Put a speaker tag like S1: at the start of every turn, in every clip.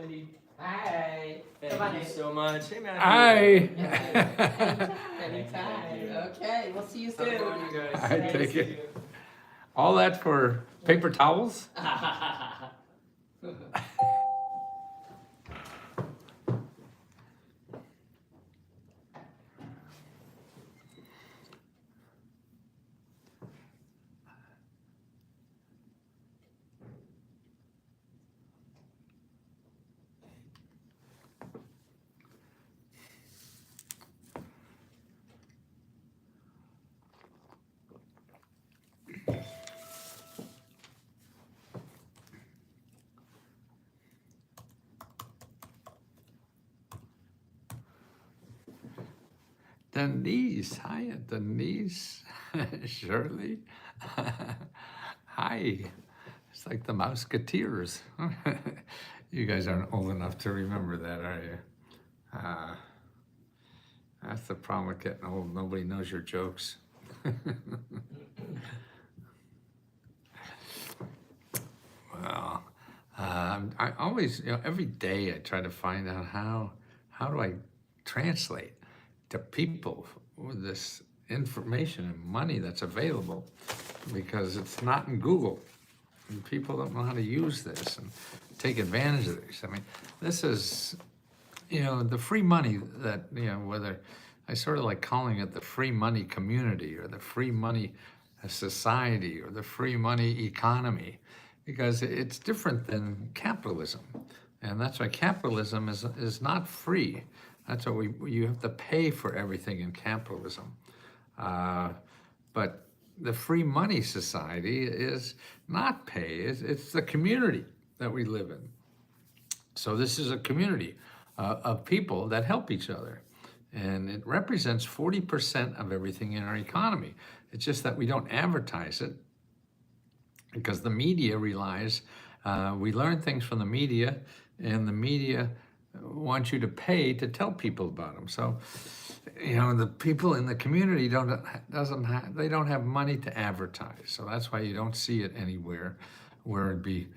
S1: Wendy.
S2: Hi.
S1: Thank you so much. Hey, Matthew.
S3: Hi.
S2: Anytime. Okay, we'll see you
S1: How's it
S2: soon.
S1: going, you guys?
S3: I
S1: Nice to
S3: take
S1: see
S3: it. All that for paper towels?
S1: you.
S3: Denise, hi, Denise, Shirley, hi. It's like the Mouseketeers. You guys aren't old enough to remember that, are you? Uh, that's the problem with getting old. Nobody knows your jokes. Well, I always, every day I try to find out how do I translate to people with this information and money that's available, because it's not in Google. And people don't know how to use this and take advantage of this. I mean, this is, the free money that, whether I sort of like calling it the free money community or the free money society or the free money economy, because it's different than capitalism. And that's why capitalism is not free. That's why you have to pay for everything in capitalism. But the free money society is not pay, it's the community that we live in. So this is a community of people that help each other. And it represents 40% of everything in our economy. It's just that we don't advertise it because the media relies, we learn things from the media, and the media wants you to pay to tell people about them. So, the people in the community they don't have money to advertise. So that's why you don't see it anywhere where it'd be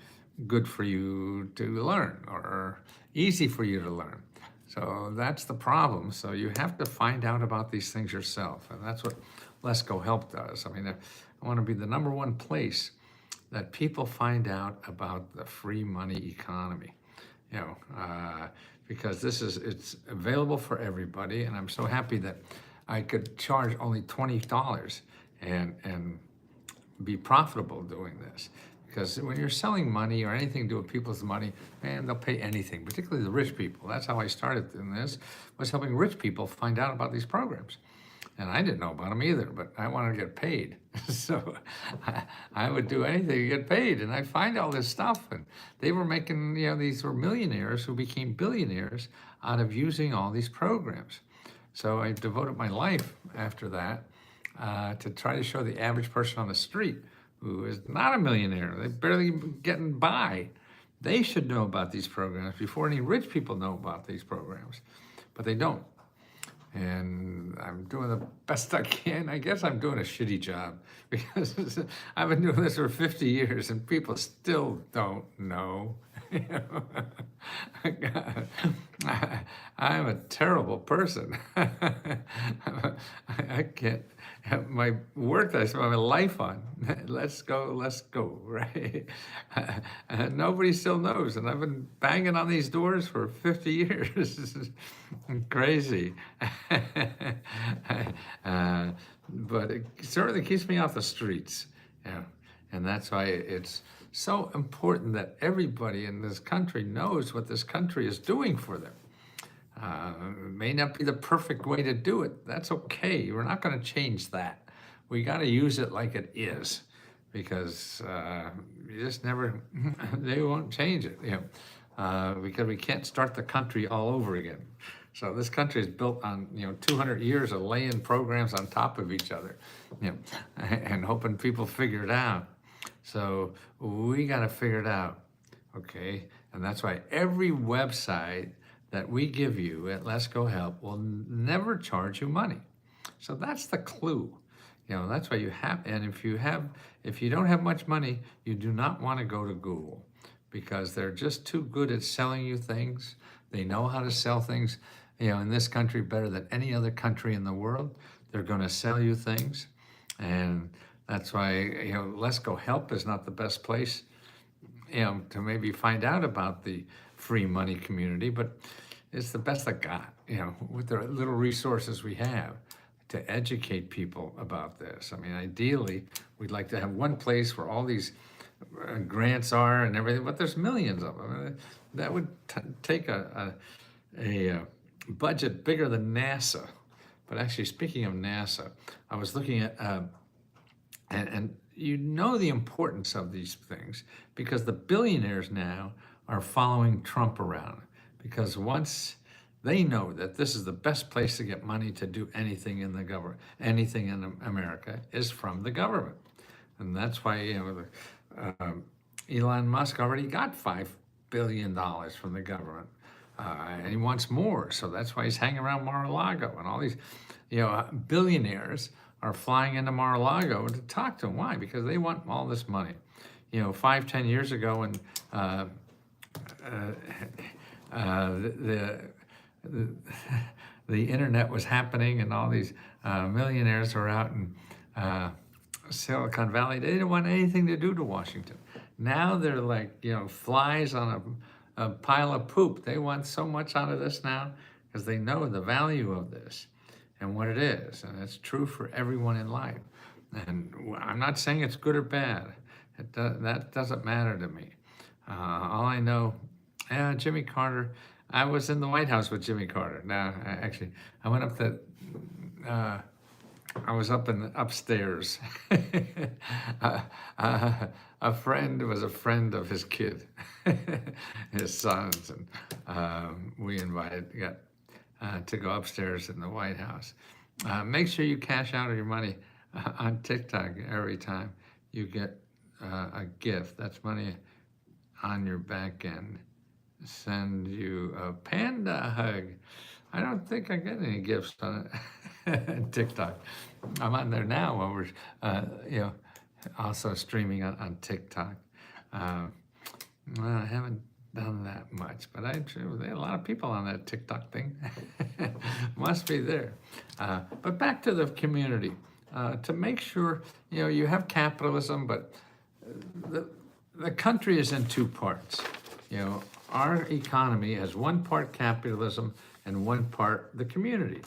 S3: good for you to learn or easy for you to learn. So that's the problem. So you have to find out about these things yourself. And that's what Let's Go Help does. I mean, I want to be the #1 place that people find out about the free money economy, because it's available for everybody. And I'm so happy that I could charge only $20 and be profitable doing this. Because when you're selling money or anything to do with people's money, man, they'll pay anything, particularly the rich people. That's how I started in this, was helping rich people find out about these programs. And I didn't know about them either, but I wanted to get paid. So I would do anything to get paid. And I find all this stuff. And they were making, these were millionaires who became billionaires out of using all these programs. So I devoted my life after that to try to show the average person on the street who is not a millionaire, they're barely getting by. They should know about these programs before any rich people know about these programs, but they don't. And I'm doing the best I can. I guess I'm doing a shitty job because I've been doing this for 50 years and people still don't know. I'm a terrible person. I can't have my work that I spend my life on. Let's go, right? Nobody still knows, and I've been banging on these doors for 50 years. This is crazy. But it certainly keeps me off the streets. And that's why it's so important that everybody in this country knows what this country is doing for them. It may not be the perfect way to do it. That's okay. We're not going to change that. We got to use it like it is, because you just never, they won't change it, because we can't start the country all over again. So this country is built on, 200 years of laying programs on top of each other, and hoping people figure it out. So we got to figure it out, okay? And that's why every website that we give you at Let's Go Help will never charge you money. So that's the clue. That's why you have, and if you don't have much money, you do not want to go to Google, because they're just too good at selling you things. They know how to sell things, in this country better than any other country in the world. They're going to sell you things. And that's why, Let's Go Help is not the best place, to maybe find out about the free money community, but it's the best I got, with the little resources we have to educate people about this. I mean, ideally, we'd like to have one place where all these grants are and everything, but there's millions of them. That would take a budget bigger than NASA. But actually, speaking of NASA, I was looking at, and the importance of these things because the billionaires now are following Trump around, because once they know that this is the best place to get money to do anything in the government, anything in America is from the government. And that's why, Elon Musk already got $5 billion from the government. And he wants more. So that's why he's hanging around Mar-a-Lago. And all these, billionaires are flying into Mar-a-Lago to talk to him. Why? Because they want all this money. 5-10 years ago when the internet was happening and all these millionaires were out in Silicon Valley, they didn't want anything to do to Washington. Now they're like, flies on a pile of poop. They want so much out of this now because they know the value of this and what it is. And it's true for everyone in life. And I'm not saying it's good or bad. That doesn't matter to me. All I know, Jimmy Carter, I was in the White House with Jimmy Carter. Now, actually, I went up to, I was up in upstairs. A friend was a friend of his kid, his sons, and we got to go upstairs in the White House. Make sure you cash out your money on TikTok every time you get a gift. That's money on your back end. Send you a panda hug. I don't think I get any gifts on TikTok. I'm on there now while we're, also streaming on TikTok. Well, I haven't done that much, but there are a lot of people on that TikTok thing. Must be there. But back to the community. To make sure, you have capitalism, but the country is in two parts. Our economy has one part capitalism and one part the community.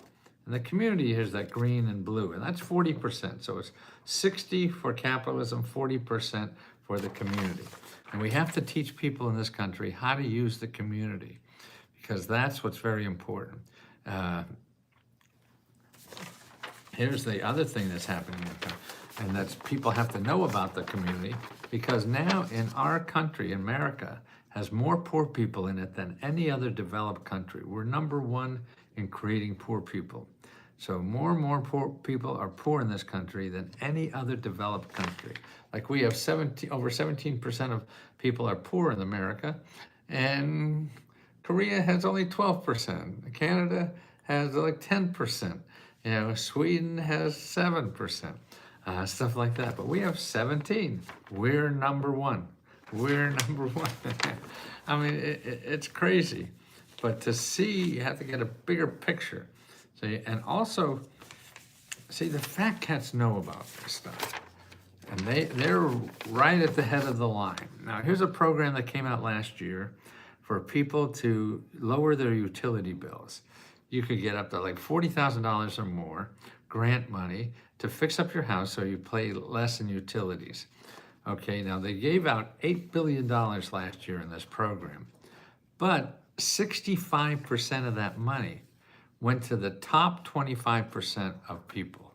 S3: And the community is that green and blue, and that's 40%. So it's 60 for capitalism, 40% for the community. And we have to teach people in this country how to use the community, because that's what's very important. Here's the other thing that's happening, and that's people have to know about the community, because now in our country, America, has more poor people in it than any other developed country. We're number one in creating poor people. So more and more poor people are poor in this country than any other developed country. Like we have over 17% of people are poor in America, and Korea has only 12%. Canada has like 10%. Sweden has 7%, stuff like that. But we have 17. We're number one. We're number one. I mean, it's crazy. But to see, you have to get a bigger picture. So, and also, see, the fat cats know about this stuff. And they're right at the head of the line. Now, here's a program that came out last year for people to lower their utility bills. You could get up to like $40,000 or more grant money to fix up your house so you pay less in utilities. Okay, now they gave out $8 billion last year in this program, but 65% of that money went to the top 25% of people.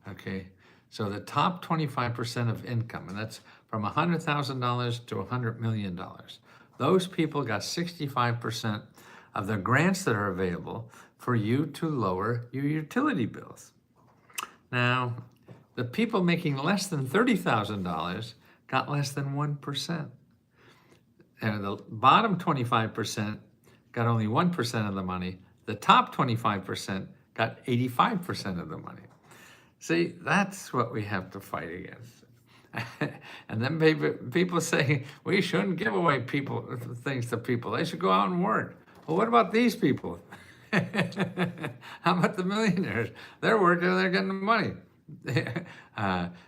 S3: Okay, so the top 25% of income, and that's from $100,000 to $100 million. Those people got 65% of the grants that are available for you to lower your utility bills. Now, the people making less than $30,000 got less than 1%. And the bottom 25% got only 1% of the money. The top 25% got 85% of the money. See, that's what we have to fight against. And then people say we shouldn't give away things to people. They should go out and work. Well, what about these people? How about the millionaires? They're working, they're getting the money.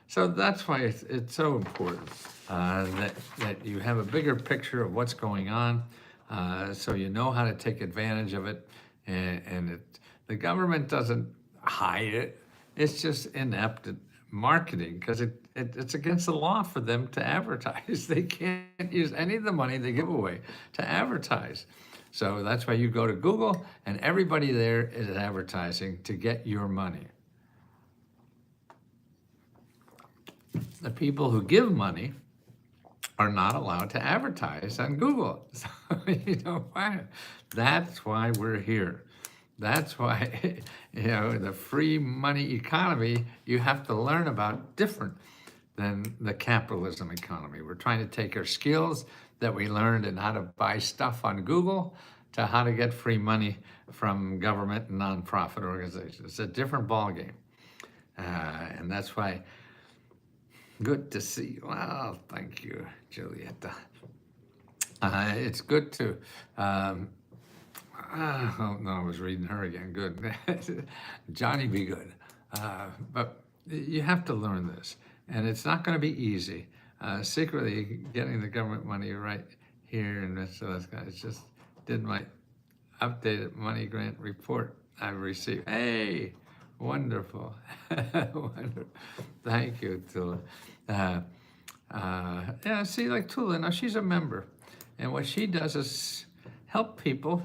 S3: So that's why it's so important that you have a bigger picture of what's going on, so you know how to take advantage of it. And the government doesn't hide it. It's just inept at marketing because it's against the law for them to advertise. They can't use any of the money they give away to advertise. So that's why you go to Google and everybody there is advertising to get your money. The people who give money are not allowed to advertise on Google. So, why? That's why we're here. That's why, the free money economy, you have to learn about different than the capitalism economy. We're trying to take our skills that we learned in how to buy stuff on Google to how to get free money from government and nonprofit organizations. It's a different ballgame. And that's why, good to see you. Well, thank you, Julieta. It's good to, oh no, I was reading her again, good. Johnny be good. But you have to learn this, and it's not gonna be easy. Secretly getting the government money right here in Minnesota, I just did my updated money grant report I've received. Hey, wonderful, wonderful. Thank you, Tula. Yeah, see, like Tula, now she's a member, and what she does is help people,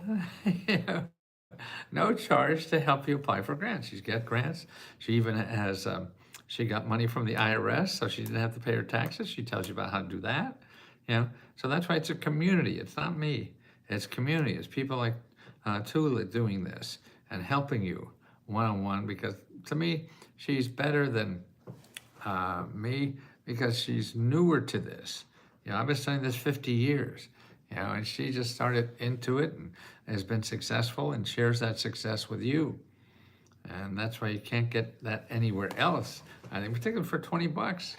S3: no charge to help you apply for grants. She's got grants. She even has, she got money from the IRS, so she didn't have to pay her taxes. She tells you about how to do that. So that's why it's a community. It's not me. It's community. It's people like Tula doing this and helping you one-on-one, because to me, she's better than me because she's newer to this. I've been studying this 50 years, and she just started into it and has been successful and shares that success with you. And that's why you can't get that anywhere else. I think particularly for 20 bucks.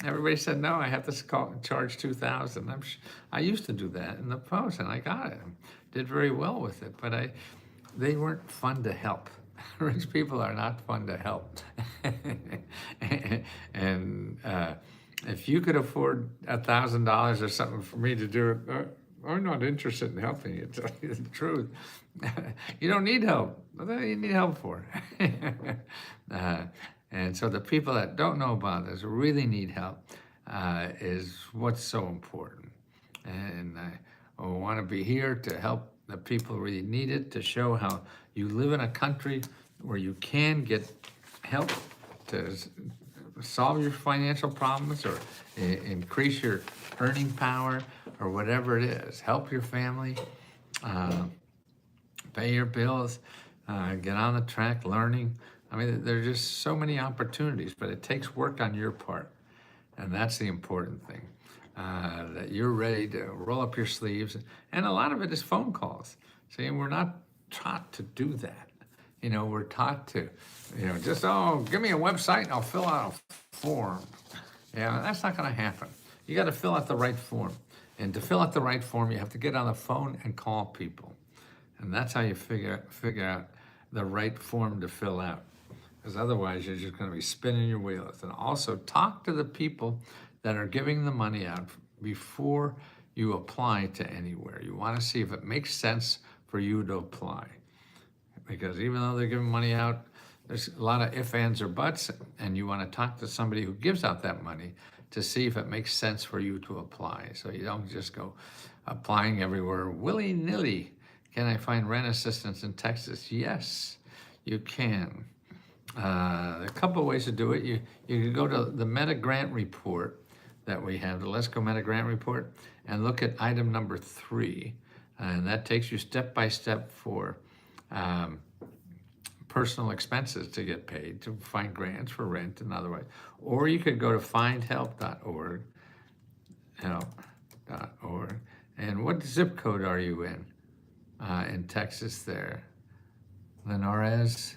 S3: Everybody said, no, I have to charge 2,000. I used to do that in the post, and I got it. Did very well with it, but they weren't fun to help. Rich people are not fun to help. And if you could afford $1,000 or something for me to do it, I'm not interested in helping you, to tell you the truth. You don't need help. What do you need help for? And so the people that don't know about this really need help is what's so important. And I want to be here to help the people who really need it, to show how you live in a country where you can get help to solve your financial problems or increase your earning power or whatever it is. Help your family, pay your bills, get on the track learning. I mean, there's just so many opportunities, but it takes work on your part. And that's the important thing, that you're ready to roll up your sleeves. And a lot of it is phone calls. See, we're not taught to do that. We're taught to, just, give me a website and I'll fill out a form. That's not going to happen. You got to fill out the right form. And to fill out the right form, you have to get on the phone and call people. And that's how you figure out the right form to fill out. Because otherwise, you're just going to be spinning your wheels. And also, talk to the people that are giving the money out before you apply to anywhere. You want to see if it makes sense for you to apply. Because even though they're giving money out, there's a lot of ifs, ands, or buts, and you want to talk to somebody who gives out that money to see if it makes sense for you to apply. So you don't just go applying everywhere willy-nilly. Can I find rent assistance in Texas? Yes, you can. A couple of ways to do it. You can go to the Meta Grant Report that we have, the Let's Go Meta Grant Report, and look at item number 3. And that takes you step by step for personal expenses to get paid, to find grants for rent and otherwise. Or you could go to findhelp.org, help.org. And what zip code are you in Texas there? Linares,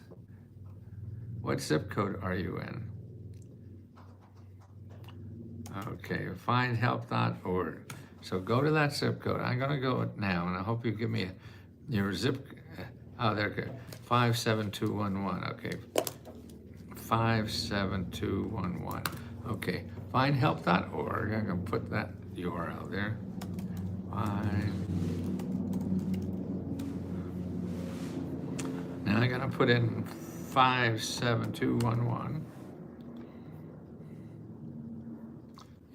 S3: what zip code are you in? Okay, findhelp.org. So go to that zip code. I'm gonna go now, and I hope you give me your zip. Oh, there. 57211. Okay, 57211. Okay, findhelp.org. I'm gonna put that URL there. Now I'm gonna put in 57211.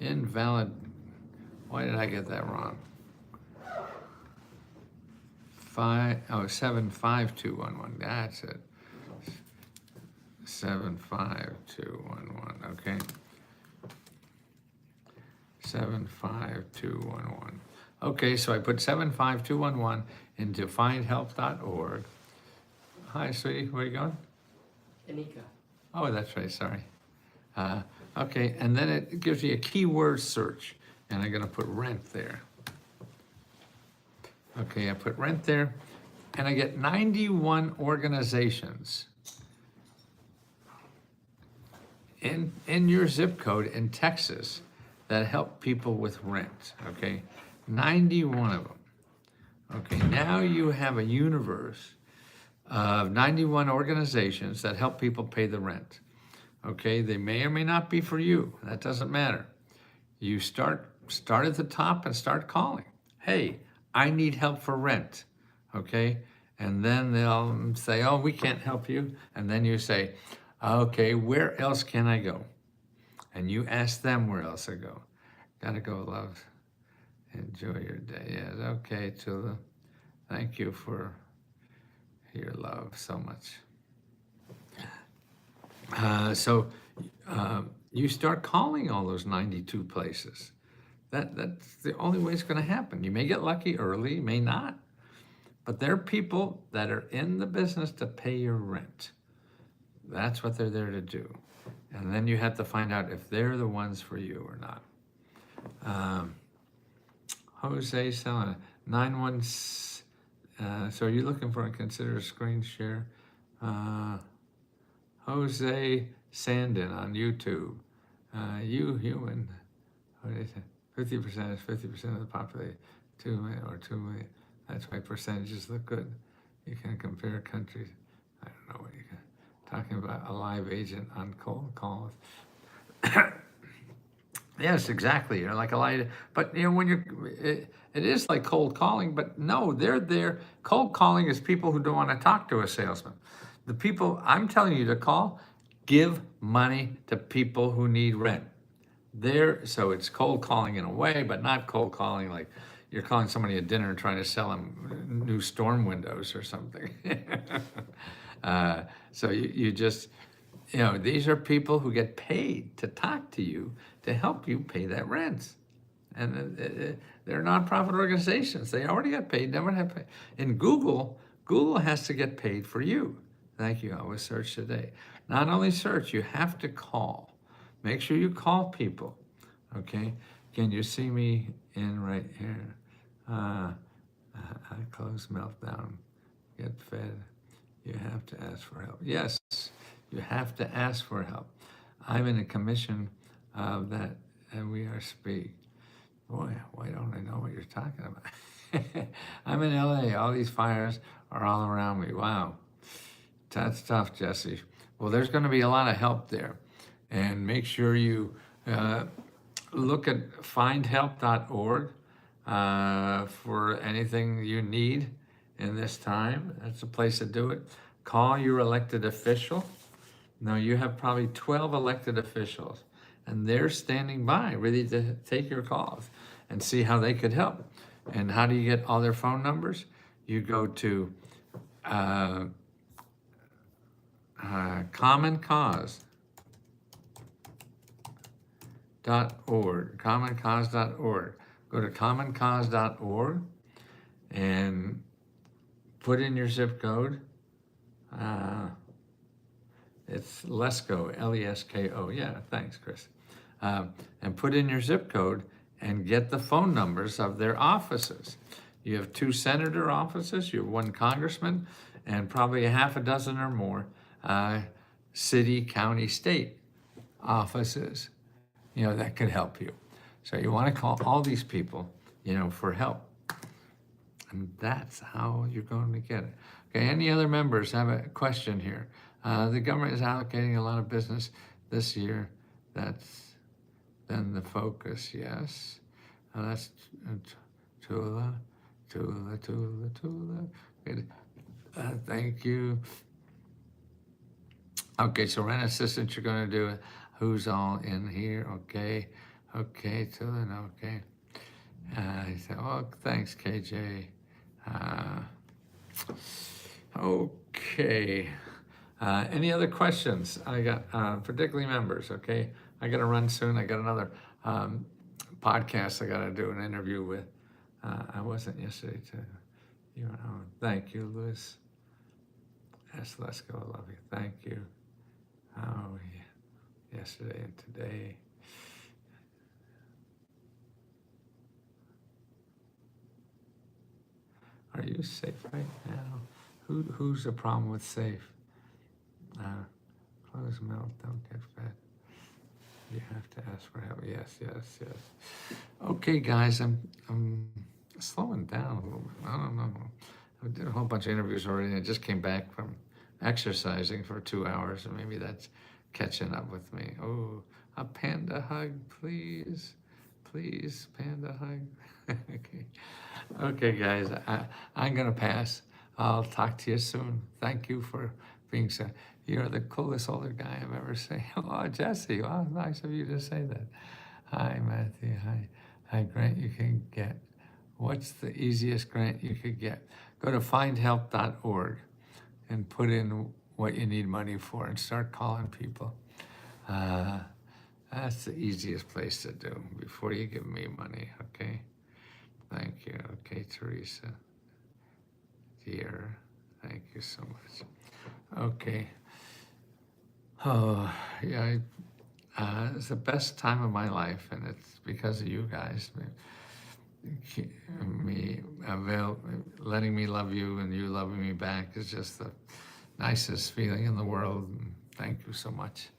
S3: Invalid. Why did I get that wrong? 75211. That's it. 75211. Okay. 75211. Okay, so I put 75211 into findhelp.org. Hi, sweetie. Where are you going?
S1: Anika.
S3: Oh, that's right. Sorry. Okay, and then it gives you a keyword search, and I'm going to put rent there. Okay, I put rent there, and I get 91 organizations in your zip code in Texas that help people with rent. Okay, 91 of them. Okay, now you have a universe of 91 organizations that help people pay the rent. Okay, they may or may not be for you. That doesn't matter. You start at the top and start calling. Hey, I need help for rent. Okay, and then they'll say, oh, we can't help you. And then you say, okay, where else can I go? And you ask them where else I go. Gotta go, love. Enjoy your day. Yes, okay, Tula. Thank you for your love so much. You start calling all those 92 places. That's the only way it's going to happen. You may get lucky early, you may not. But they're people that are in the business to pay your rent. That's what they're there to do. And then you have to find out if they're the ones for you or not. Jose selling 916. So are you looking for a consider a screen share? Jose Sandin on YouTube. You human. What is it? 50% is 50% of the population. 2 million or 2 million. That's why percentages look good. You can compare countries. I don't know what you can. Talking about a live agent on cold calls. Yes, exactly. You're like a light, but you know when it is like cold calling. But no, they're there. Cold calling is people who don't want to talk to a salesman. The people I'm telling you to call, give money to people who need rent. So it's cold calling in a way, but not cold calling like you're calling somebody at dinner and trying to sell them new storm windows or something. So you just, these are people who get paid to talk to you to help you pay that rent. And they're nonprofit organizations. They already got paid, never have paid. In Google has to get paid for you. Thank you, always search today. Not only search, you have to call. Make sure you call people, okay? Can you see me in right here? I close meltdown, get fed. You have to ask for help. Yes, you have to ask for help. I'm in a commission of that, and we are speak. Boy, why don't I know what you're talking about? I'm in LA. All these fires are all around me. Wow. That's tough, Jesse. Well, there's going to be a lot of help there. And make sure you look at findhelp.org for anything you need in this time. That's a place to do it. Call your elected official. Now, you have probably 12 elected officials, and they're standing by, ready to take your calls and see how they could help. And how do you get all their phone numbers? You go to commoncause.org. Go to commoncause.org and put in your zip code. It's Lesko, Lesko. Yeah, thanks, Chris. And put in your zip code and get the phone numbers of their offices. You have 2 senator offices, you have 1 congressman, and probably a half a dozen or more city, county, state offices. that could help you. So you want to call all these people, for help. And that's how you're going to get it. Okay, any other members have a question here? The government is allocating a lot of business this year. That's then the focus, yes. That's Tula. Good. Thank you. Okay, so rent assistance you're going to do. Who's all in here? Okay, Tula, okay. He said, oh, thanks, KJ. Okay. Any other questions? I got, particularly members, okay? I got to run soon. I got another podcast I got to do an interview with. I wasn't yesterday, too. Thank you, Louis. Yes, let's go. I love you. Thank you. Oh, yeah. Yesterday and today. Are you safe right now? Who's the problem with safe? Close mouth, don't get fed. You have to ask for help. Yes. Okay, guys, I'm slowing down a little bit. I don't know. I did a whole bunch of interviews already, and I just came back from exercising for 2 hours, and maybe that's catching up with me. Oh, a panda hug, please. Please, panda hug. Okay, guys, I'm going to pass. I'll talk to you soon. Thank you for being so. You're the coolest older guy I've ever seen. Oh, Jesse, oh, nice of you to say that. Hi, Matthew. Hi, grant you can get. What's the easiest grant you could get? Go to findhelp.org and put in what you need money for and start calling people. That's the easiest place to do before you give me money, okay? Thank you. Okay, Teresa. Dear, thank you so much. Okay. Oh, yeah, it's the best time of my life, and it's because of you guys. Letting me love you and you loving me back is just the nicest feeling in the world. Thank you so much.